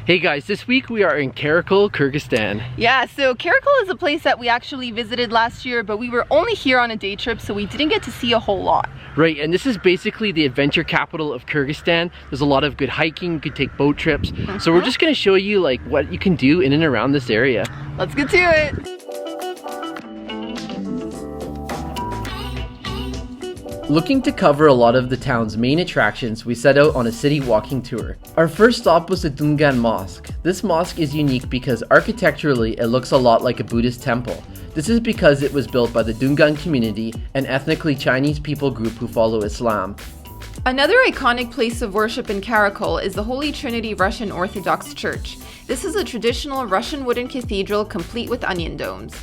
Hey guys, this week we are in Karakol, Kyrgyzstan. Yeah, so Karakol is a place that we actually visited last year, but we were only here on a day trip, so we didn't get to see a whole lot. Right, and this is basically the adventure capital of Kyrgyzstan. There's a lot of good hiking, you could take boat trips. So we're just gonna show you like what you can do in and around this area. Let's get to it. Looking to cover a lot of the town's main attractions, we set out on a city walking tour. Our first stop was the Dungan Mosque. This mosque is unique because architecturally it looks a lot like a Buddhist temple. This is because it was built by the Dungan community, an ethnically Chinese people group who follow Islam. Another iconic place of worship in Karakol is the Holy Trinity Russian Orthodox Church. This is a traditional Russian wooden cathedral complete with onion domes.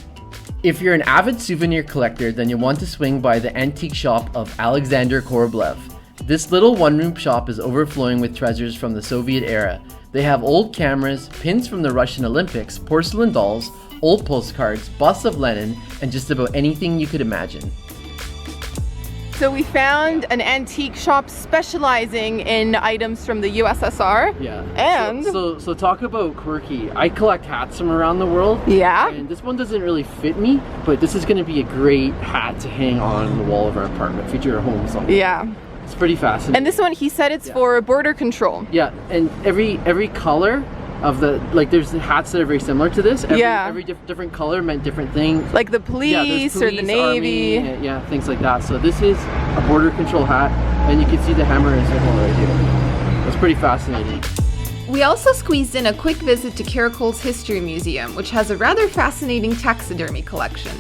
If you're an avid souvenir collector, then you'll want to swing by the antique shop of Alexander Koroblev. This little one-room shop is overflowing with treasures from the Soviet era. They have old cameras, pins from the Russian Olympics, porcelain dolls, old postcards, busts of Lenin, and just about anything you could imagine. So we found an antique shop specializing in items from the USSR. Yeah. And so talk about quirky. I collect hats from around the world. yeah. And this one doesn't really fit me, but this is going to be a great hat to hang on the wall of our apartment, feature our home somewhere. Yeah. It's pretty fascinating. And this one, he said it's for border control. Yeah, and every color of the, like there's hats that are very similar to this. Every different color meant different things. Like the police, or the Navy. Army, yeah, things like that. So this is a border control hat, and you can see the hammer and symbol right here. It's pretty fascinating. We also squeezed in a quick visit to Karakol's History Museum, which has a rather fascinating taxidermy collection.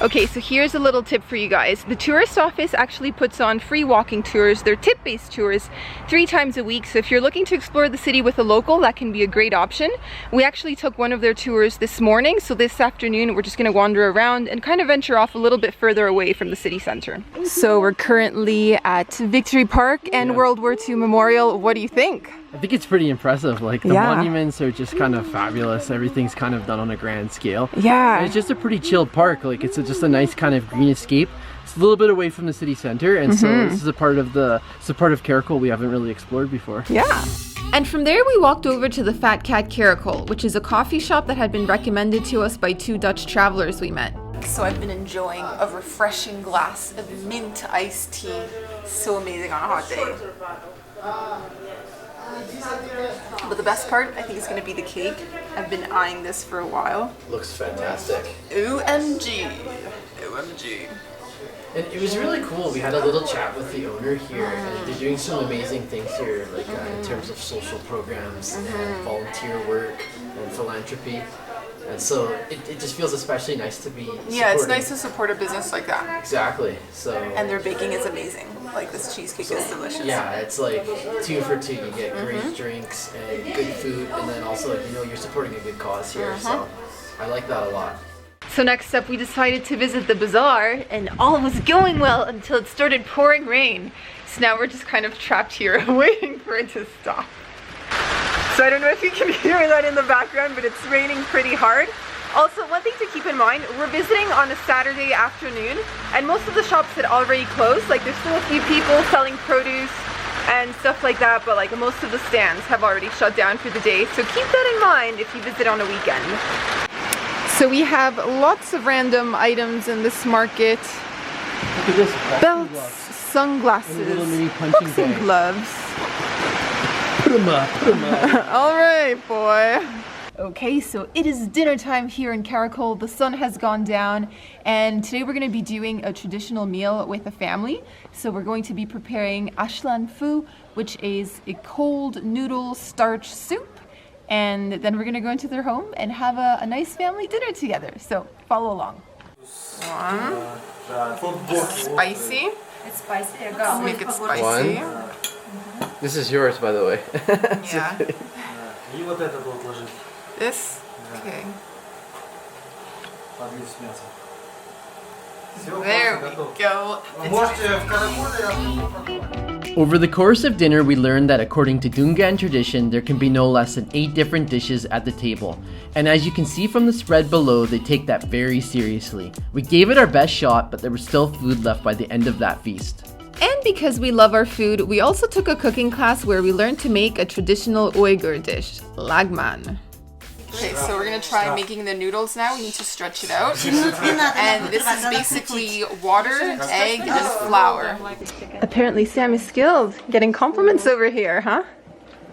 Okay, so here's a little tip for you guys. The tourist office actually puts on free walking tours. They're tip-based tours 3 times a week. So if you're looking to explore the city with a local, that can be a great option. We actually took one of their tours this morning. So this afternoon, we're just gonna wander around and kind of venture off a little bit further away from the city center. So we're currently at Victory Park and World War II Memorial. What do you think? I think it's pretty impressive. Like the monuments are just kind of fabulous. Everything's kind of done on a grand scale. Yeah. And it's just a pretty chilled park. Like it's just a nice kind of green escape. It's a little bit away from the city center, and so this is a part of Karakol we haven't really explored before. Yeah. And from there we walked over to the Fatcat Karakol, which is a coffee shop that had been recommended to us by 2 Dutch travelers we met. So I've been enjoying a refreshing glass of mint iced tea. So amazing on a hot day. But the best part, I think, is going to be the cake. I've been eyeing this for a while. Looks fantastic. OMG. OMG. And it was really cool. We had a little chat with the owner here, and they're doing some amazing things here, like in terms of social programs and volunteer work and philanthropy. And so it just feels especially nice to be Yeah, it's nice to support a business like that. Exactly. So And their baking is amazing. Like this cheesecake is delicious. yeah, it's like 2 for 2. You get great drinks and good food, and then also you're supporting a good cause here. So I like that a lot. So next up we decided to visit the bazaar, and all was going well until it started pouring rain. So now we're just kind of trapped here waiting for it to stop. So I don't know if you can hear that in the background, but it's raining pretty hard. Also, one thing to keep in mind, we're visiting on a Saturday afternoon, and most of the shops had already closed. Like there's still a few people selling produce and stuff like that, but like most of the stands have already shut down for the day. So keep that in mind if you visit on a weekend. So we have lots of random items in this market. Look at this. Belts, sunglasses, and a little mini punching boxing bag. gloves. Put 'em up. All right, boy. Okay, so it is dinner time here in Karakol. The sun has gone down, and today we're going to be doing a traditional meal with a family. So we're going to be preparing ashlan fu, which is a cold noodle starch soup. And then we're going to go into their home and have a nice family dinner together. So follow along. Spicy. It's spicy. Let's make it spicy. This is yours, by the way. Yeah. И вот этот вот ложить. This? Okay. Подвес мясо. Все, There we готов. go. Можете в Караколе. Over the course of dinner, we learned that according to Dungan tradition, there can be no less than 8 different dishes at the table. And as you can see from the spread below, they take that very seriously. We gave it our best shot, but there was still food left by the end of that feast. And because we love our food, we also took a cooking class where we learned to make a traditional Uyghur dish, lagman. Okay, so we're gonna try making the noodles now. We need to stretch it out. And this is basically water, egg, and flour. Apparently Sam is skilled. Getting compliments over here, huh?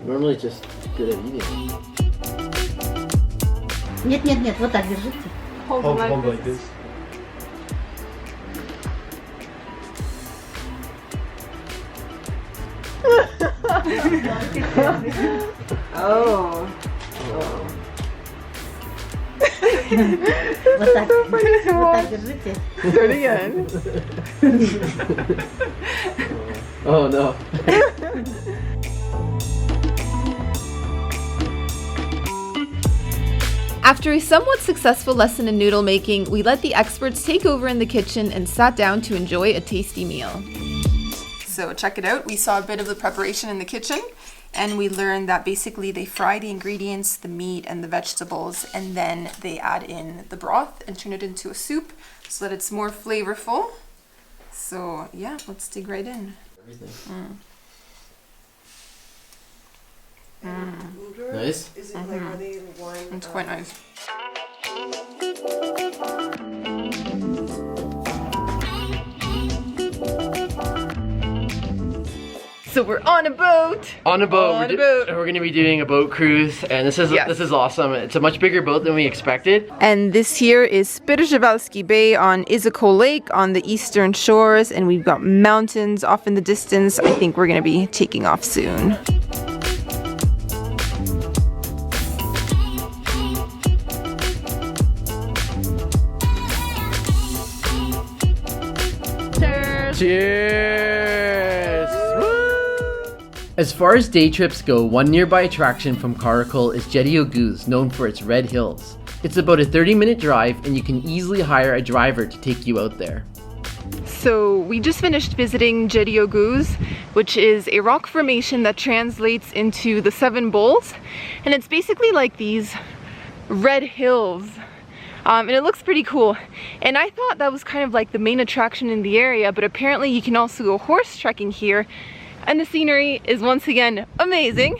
Normally just good at eating. Нет, вот так держите. Hold like this. Oh. Вот так держите. Do it again. Oh no. After a somewhat successful lesson in noodle making, we let the experts take over in the kitchen and sat down to enjoy a tasty meal. So check it out, we saw a bit of the preparation in the kitchen, and we learned that basically they fry the ingredients, the meat and the vegetables, and then they add in the broth and turn it into a soup so that it's more flavorful. So yeah, let's dig right in. Nice. Is it like, are they wine? It's quite nice. So we're on a boat. On a boat. On a boat. We're gonna be doing a boat cruise, and this is awesome. It's a much bigger boat than we expected. And this here is Przevalski Bay on Issyk-Kul Lake on the eastern shores, and we've got mountains off in the distance. I think we're gonna be taking off soon. Cheers! Woo! As far as day trips go, one nearby attraction from Karakol is Jeti-Oguz, known for its red hills. It's about a 30-minute drive, and you can easily hire a driver to take you out there. So we just finished visiting Jeti-Oguz, which is a rock formation that translates into the Seven Bowls, and it's basically like these red hills. And it looks pretty cool. And I thought that was kind of like the main attraction in the area, but apparently you can also go horse trekking here, and the scenery is once again amazing.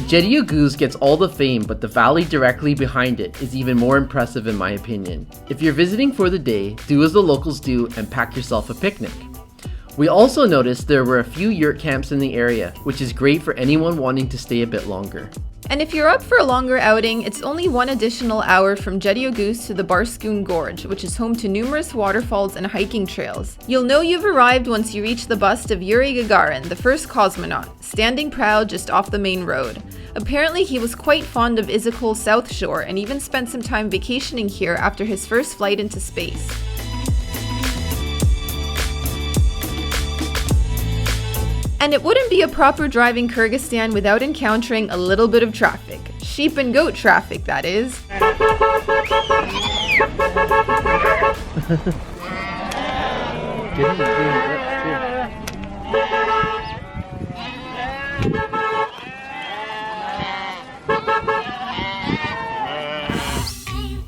Jeti-Oguz gets all the fame, but the valley directly behind it is even more impressive in my opinion. If you're visiting for the day, do as the locals do and pack yourself a picnic. We also noticed there were a few yurt camps in the area, which is great for anyone wanting to stay a bit longer. And if you're up for a longer outing, it's only one additional hour from Jeti-Oguz to the Barskoon Gorge, which is home to numerous waterfalls and hiking trails. You'll know you've arrived once you reach the bust of Yuri Gagarin, the first cosmonaut, standing proud just off the main road. Apparently he was quite fond of Issyk-Kul's South Shore and even spent some time vacationing here after his first flight into space. And it wouldn't be a proper drive in Kyrgyzstan without encountering a little bit of traffic. Sheep and goat traffic, that is.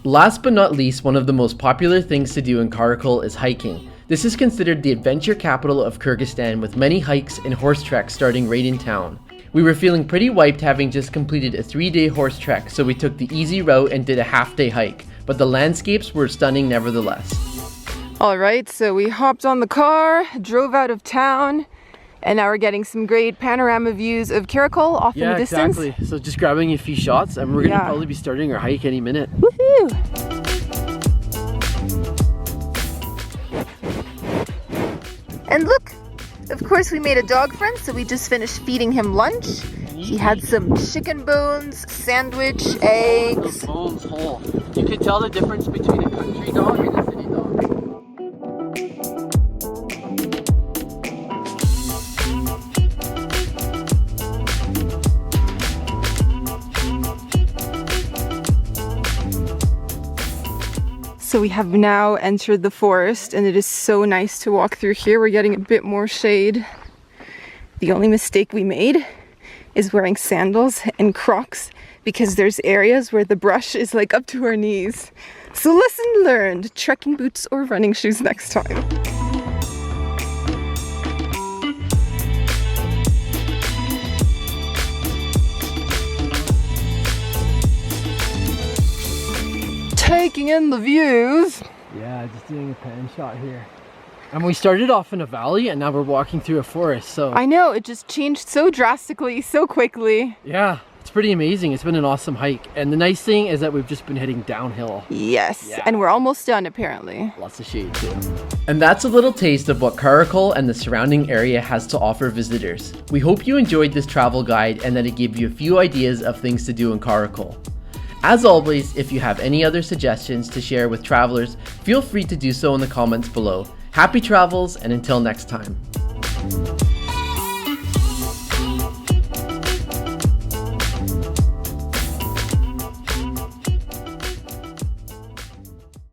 Last but not least, one of the most popular things to do in Karakol is hiking. This is considered the adventure capital of Kyrgyzstan, with many hikes and horse treks starting right in town. We were feeling pretty wiped having just completed a 3-day horse trek, so we took the easy route and did a half-day hike, but the landscapes were stunning nevertheless. Alright, so we hopped on the car, drove out of town, and now we're getting some great panorama views of Karakol off in the distance. Exactly. So just grabbing a few shots, and we're gonna probably be starting our hike any minute. Woohoo! And look, of course we made a dog friend, so we just finished feeding him lunch. He had some chicken bones, sandwich, eggs. The bones whole. You could tell the difference between a country dog and a city dog. So we have now entered the forest, and it is so nice to walk through here. We're getting a bit more shade. The only mistake we made is wearing sandals and Crocs, because there's areas where the brush is like up to our knees. So lesson learned, trekking boots or running shoes next time. taking in the views. Yeah, just doing a pan shot here. And we started off in a valley and now we're walking through a forest, so... I know, it just changed so drastically, so quickly. Yeah, it's pretty amazing. It's been an awesome hike. And the nice thing is that we've just been heading downhill. Yes, Yeah. and we're almost done apparently. Lots of shade too. And that's a little taste of what Karakol and the surrounding area has to offer visitors. We hope you enjoyed this travel guide and that it gave you a few ideas of things to do in Karakol. As always, if you have any other suggestions to share with travelers, feel free to do so in the comments below. Happy travels, and until next time.